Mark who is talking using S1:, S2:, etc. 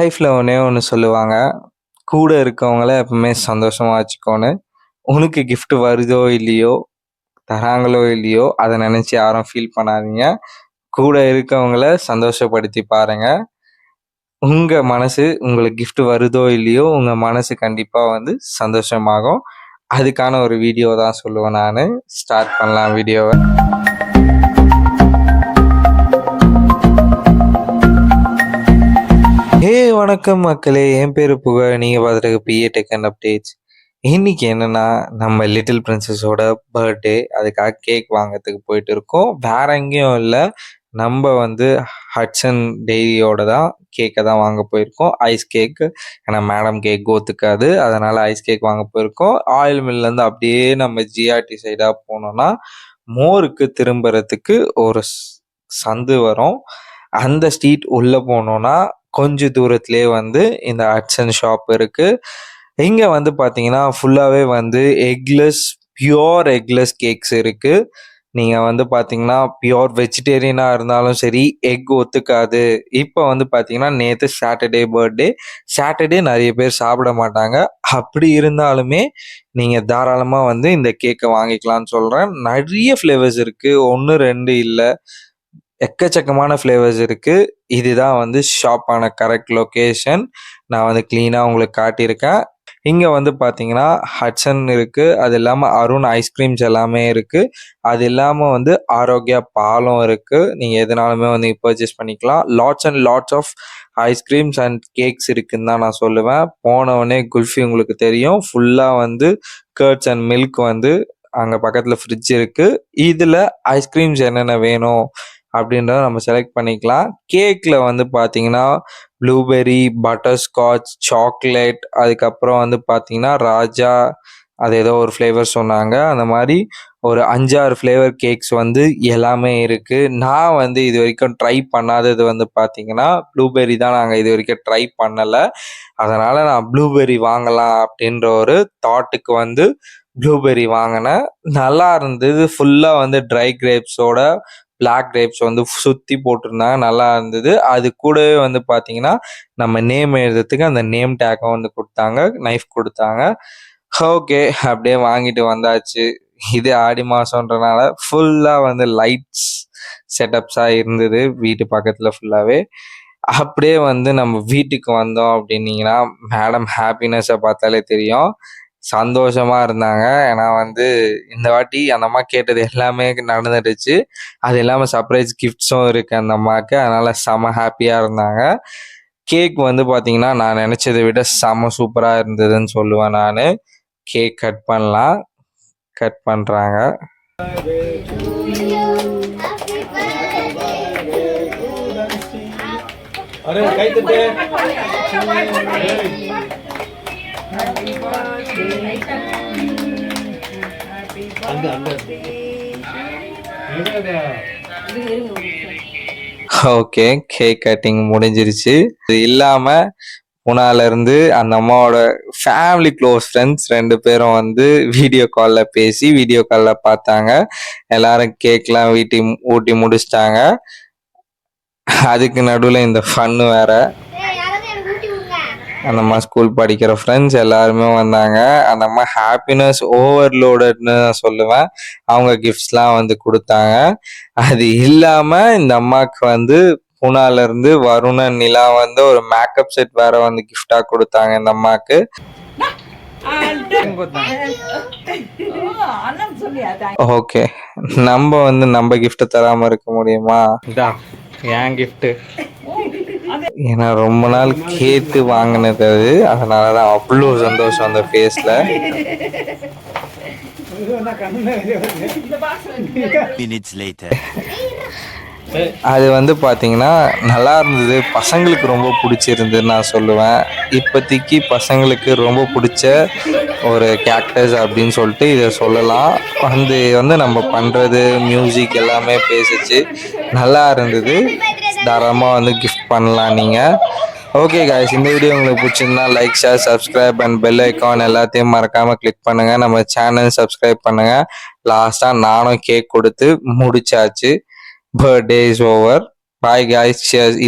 S1: லைஃப்ல ஒண்ணே ஒண்ணு சொல்லுவாங்க. கூட இருக்கவங்கள எப்பவுமே சந்தோஷமா வச்சுக்கோன்னு. உனக்கு கிஃப்ட் வருதோ இல்லையோ, தராங்களோ இல்லையோ, அத நெனச்சு யாரும் ஃபீல் பண்ணாதீங்க. கூட இருக்கவங்கள சந்தோஷப்படுத்தி பாருங்க. உங்க மனசு உங்களுக்கு கிஃப்ட் வருதோ இல்லையோ, உங்க மனசு கண்டிப்பா சந்தோஷமாகும். அதுக்கான ஒரு வீடியோ தான் சொல்லுவேன் நானு. ஸ்டார்ட் பண்ணலாம் வீடியோவ. வணக்கம் மக்களே! என் பேரு புகழ். நீங்க பார்த்துட்டு பிஏ டெக் அண்ட் அப்டேட்ஸ். இன்னைக்கு என்னன்னா, நம்ம லிட்டில் பிரின்சஸோட பர்த்டே. அதுக்காக கேக் வாங்கறதுக்கு போயிட்டு இருக்கோம். வேற எங்கேயும் இல்ல. நம்ம ஹட்சன் டெய்ரியோட தான் கேக்க தான் வாங்க போயிருக்கோம். Ice cake. ஏன்னா மேடம் கேக் ஒத்துக்காது. அதனால ஐஸ் கேக் வாங்க போயிருக்கோம். ஆயில் மில்லேருந்து அப்படியே நம்ம ஜிஆர்டி சைடா போனோம்னா, மோருக்கு திரும்புறதுக்கு ஒரு சந்து வரும். அந்த ஸ்ட்ரீட் உள்ள போனோம்னா, கொஞ்ச தூரத்திலேயே இந்த ஹட்சன் ஷாப் இருக்கு. இங்க பார்த்தீங்கன்னா, ஃபுல்லாவே எக்லெஸ், பியூர் எக்லெஸ் கேக்ஸ் இருக்கு. நீங்க பார்த்தீங்கன்னா, பியூர் வெஜிடேரியனா இருந்தாலும் சரி, எக் ஒத்துக்காது. இப்ப பார்த்தீங்கன்னா, நேத்து சாட்டர்டே பர்த்டே. சாட்டர்டே நெறைய பேர் சாப்பிட மாட்டாங்க. அப்படி இருந்தாலுமே, நீங்க தாராளமா இந்த கேக்க வாங்கிக்கலாம்னு சொல்றேன். நெறைய ஃப்ளேவர்ஸ் இருக்கு. 1, 2 இல்ல. எக்கச்சக்கமான ஃப்ளேவர்ஸ் இருக்கு. இதுதான் ஷாப்பான கரெக்ட் லொகேஷன். நான் கிளீனா உங்களுக்கு காட்டியிருக்கேன். இங்க பார்த்தீங்கன்னா, ஹட்சன் இருக்கு. அது இல்லாம அருண் ஐஸ்கிரீம்ஸ் எல்லாமே இருக்கு. அது இல்லாம ஆரோக்கியா பாலும் இருக்கு. நீங்க எதுனாலுமே பர்ச்சேஸ் பண்ணிக்கலாம். Lots and lots of ice creams and cakes இருக்குன்னு தான் நான் சொல்லுவேன். போன உடனே குல்ஃபி உங்களுக்கு தெரியும். ஃபுல்லா கர்ட்ஸ் அண்ட் மில்க் அங்க பக்கத்துல ஃப்ரிட்ஜ் இருக்கு. இதுல ஐஸ்கிரீம்ஸ் என்னென்ன வேணும் அப்படின்றத நம்ம செலக்ட் பண்ணிக்கலாம். கேக்ல பார்த்தீங்கன்னா, ப்ளூபெர்ரி, பட்டர்ஸ்காட்ச், சாக்லேட், அதுக்கப்புறம் பார்த்தீங்கன்னா ராஜா, அது ஏதோ ஒரு ஃப்ளேவர் சொன்னாங்க. அந்த மாதிரி ஒரு 5, 6 ஃப்ளேவர் கேக்ஸ் எல்லாமே இருக்கு. நான் இது வரைக்கும் ட்ரை பண்ணாதது பார்த்தீங்கன்னா, ப்ளூபெர்ரி தான். நாங்கள் இது வரைக்கும் ட்ரை பண்ணல. அதனால நான் ப்ளூபெர்ரி வாங்கலாம் அப்படின்ற ஒரு தாட்டுக்கு ப்ளூபெர்ரி வாங்கினேன். நல்லா இருந்தது. ஃபுல்லா ட்ரை கிரேப்ஸோட பிளாக் கிரேப்ஸ் சுத்தி போட்டிருந்தாங்க. நல்லா இருந்தது. அது கூடவே பார்த்தீங்கன்னா, நம்ம நேம் எழுதுறதுக்கு அந்த நேம் டேக்கும் குடுத்தாங்க. நைஃப் குடுத்தாங்க. ஓகே. அப்படியே வாங்கிட்டு வந்தாச்சு. இது ஆடி மாசம்ன்றனால ஃபுல்லா லைட்ஸ் செட்டப்ஸா இருந்தது. வீட்டு பக்கத்துல ஃபுல்லாவே. அப்படியே நம்ம வீட்டுக்கு வந்தோம் அப்படின்னீங்கன்னா, மேடம் ஹாப்பினஸ்ஸ பார்த்தாலே தெரியும். சந்தோஷமா இருந்தாங்க. ஏன்னா இந்த வாட்டி அந்த அம்மா கேட்டது எல்லாமே நடந்துடுச்சு. அது இல்லாம சர்ப்ரைஸ் கிஃப்ட்ஸும் இருக்கு அந்த அம்மாக்கு. அதனால செம ஹாப்பியா இருந்தாங்க. கேக் பார்த்தீங்கன்னா, நான் நினைச்சதை விட செம சூப்பரா இருந்ததுன்னு சொல்லுவேன் நானு. கேக் கட் பண்ணலாம். கட் பண்றாங்க.
S2: அரே கை தட்டு.
S1: ஓகே, கேக் கட்டிங் முடிஞ்சிருச்சு. இது இல்லாம புனால இருந்து அந்த அம்மாவோட ஃபேமிலி க்ளோஸ் ஃப்ரெண்ட்ஸ் 2 பேரும் வீடியோ கால்ல பேசி வீடியோ கால்ல பார்த்தாங்க. எல்லாரும் கேக்லாம் ஊட்டி முடிச்சிட்டாங்க. அதுக்கு நடுவில் இந்த ஃபன்னு வேற. அந்த அம்மா ஸ்கூல் படிக்கிற ஃப்ரெண்ட்ஸ் எல்லாருமே வந்தாங்க. அந்த அம்மா ஹாப்பினஸ் ஓவர்லோடட்னு நான் சொல்லுவேன். அவங்க கிஃப்ட்ஸ்லாம் கொடுத்தாங்க. அது இல்லாம இந்த அம்மாவுக்கு புனால இருந்து வருணன் நிலா ஒரு மேக்கப் செட் வேற கிஃப்டா கொடுத்தாங்க இந்த அம்மாக்கு. ஓகே, நம்ம நம்ம கிஃப்ட் தராம இருக்க முடியுமா? ஏன் கிஃப்ட்? ஏன்னா ரொம்ப நாள் கேட்டு வாங்கினது அது. அதனாலதான் அவ்வளோ சந்தோஷம் அந்த ஃபேஸ்ல. அது பார்த்தீங்கன்னா நல்லா இருந்தது. பசங்களுக்கு ரொம்ப பிடிச்சிருந்ததுன்னு நான் சொல்லுவேன். இப்போதைக்கு பசங்களுக்கு ரொம்ப பிடிச்ச ஒரு கேக்டஸ் அப்படின்னு சொல்லிட்டு இதை சொல்லலாம். நம்ம பண்ணுறது மியூசிக் எல்லாமே பேசிச்சு. நல்லா இருந்தது. தாராளமாக கிஃப்ட் பண்ணலாம் நீங்கள். ஓகே காய்ஸ், இந்த வீடியோ உங்களுக்கு பிடிச்சிருந்தா like, share, subscribe and bell icon எல்லாத்தையும் மறக்காமல் கிளிக் பண்ணுங்கள். நம்ம சேனல் சப்ஸ்கிரைப் பண்ணுங்கள். லாஸ்ட்டாக நானும் கேக் கொடுத்து முடிச்சாச்சு. Birthday is over. Bye guys. Cheers.